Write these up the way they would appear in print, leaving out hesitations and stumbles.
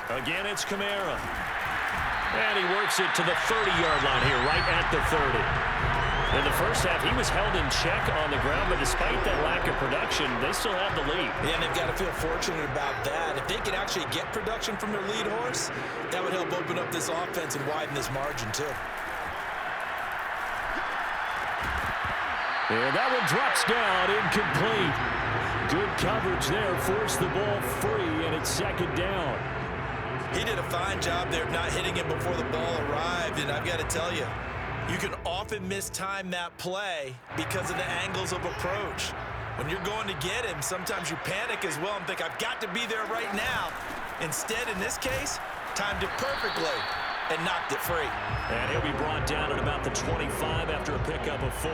Again, it's Kamara. And he works it to the 30-yard line here, right at the 30. In the first half, he was held in check on the ground, but despite that lack of production, they still have the lead. Yeah, and they've got to feel fortunate about that. If they could actually get production from their lead horse, that would help open up this offense and widen this margin, too. And that one drops down, incomplete. Good coverage there, forced the ball free, and it's second down. He did a fine job there of not hitting him before the ball arrived, and I've got to tell you, you can often mistime that play because of the angles of approach. When you're going to get him, sometimes you panic as well and think, I've got to be there right now. Instead, in this case, timed it perfectly and knocked it free. And he'll be brought down at about the 25 after a pickup of 4.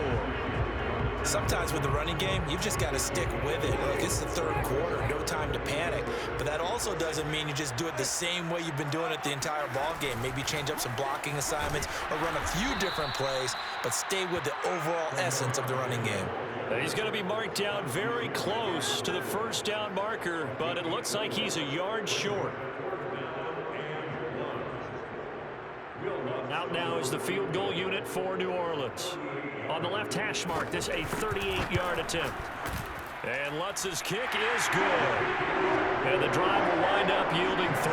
Sometimes with the running game, you've just got to stick with it. Look, it's the third quarter, no time to panic. But that also doesn't mean you just do it the same way you've been doing it the entire ball game. Maybe change up some blocking assignments or run a few different plays, but stay with the overall essence of the running game. He's going to be marked down very close to the first down marker, but it looks like he's a yard short. Out now is the field goal unit for New Orleans. On the left hash mark, this a 38-yard attempt. And Lutz's kick is good. And the drive will wind up yielding 3.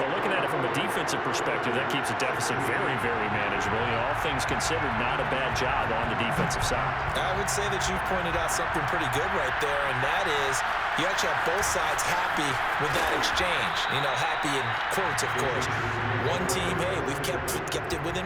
Well, looking at it from a defensive perspective, that keeps the deficit very, very manageable. You know, all things considered, not a bad job on the defensive side. I would say that you've pointed out something pretty good right there, and that is you actually have both sides happy with that exchange. You know, happy in quotes, of course. One team, hey, we've kept it within.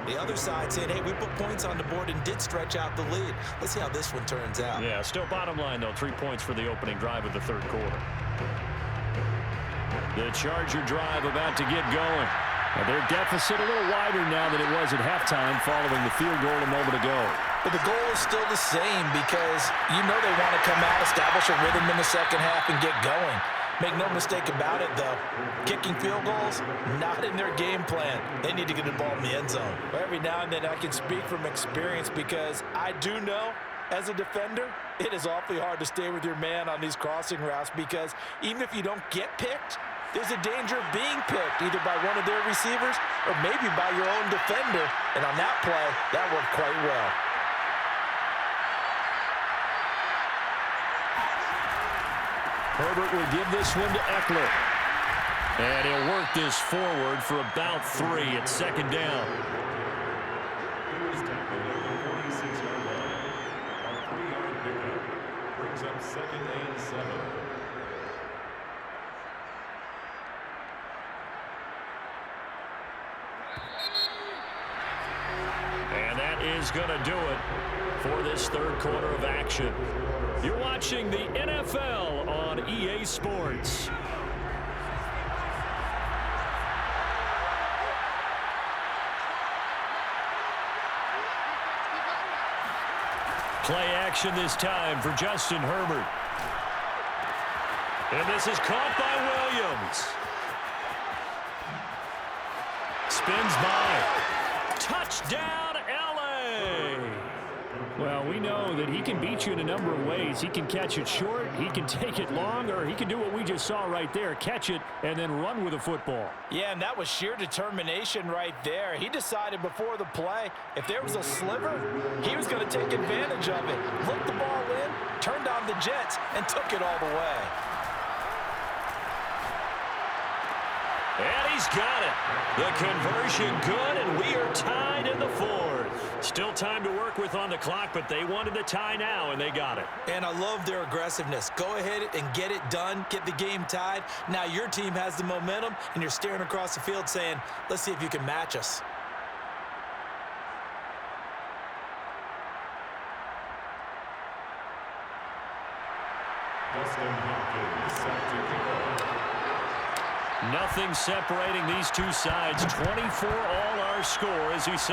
The other side saying, hey, we put points on the board and did stretch out the lead. Let's see how this one turns out. Yeah, still bottom line, though, 3 points for the opening drive of the third quarter. The Charger drive about to get going. Their deficit a little wider now than it was at halftime following the field goal a moment ago. But the goal is still the same because you know they want to come out, establish a rhythm in the second half, and get going. Make no mistake about it, though. Kicking field goals, not in their game plan. They need to get the ball in the end zone. Every now and then I can speak from experience because I do know, as a defender, it is awfully hard to stay with your man on these crossing routes because even if you don't get picked, there's a danger of being picked either by one of their receivers or maybe by your own defender. And on that play, that worked quite well. Herbert will give this one to Eckler. And he'll work this forward for about 3 at second down. Brings up 2nd and 7. And that is going to do it for this third quarter of action. You're watching the NFL on EA Sports. Play action this time for Justin Herbert. And this is caught by Williams. Spins by. Touchdown, LA! Well, we know that he can beat you in a number of ways. He can catch it short, he can take it long, or he can do what we just saw right there, catch it and then run with the football. Yeah, and that was sheer determination right there. He decided before the play, if there was a sliver, he was going to take advantage of it. Looked the ball in, turned on the Jets, and took it all the way. And he's got it. The conversion good, and we are tied in the fourth. Still time to work with on the clock, but they wanted the tie now, and they got it. And I love their aggressiveness. Go ahead and get it done, get the game tied. Now your team has the momentum, and you're staring across the field saying, let's see if you can match us. Nothing separating these two sides. 24 all our score as we say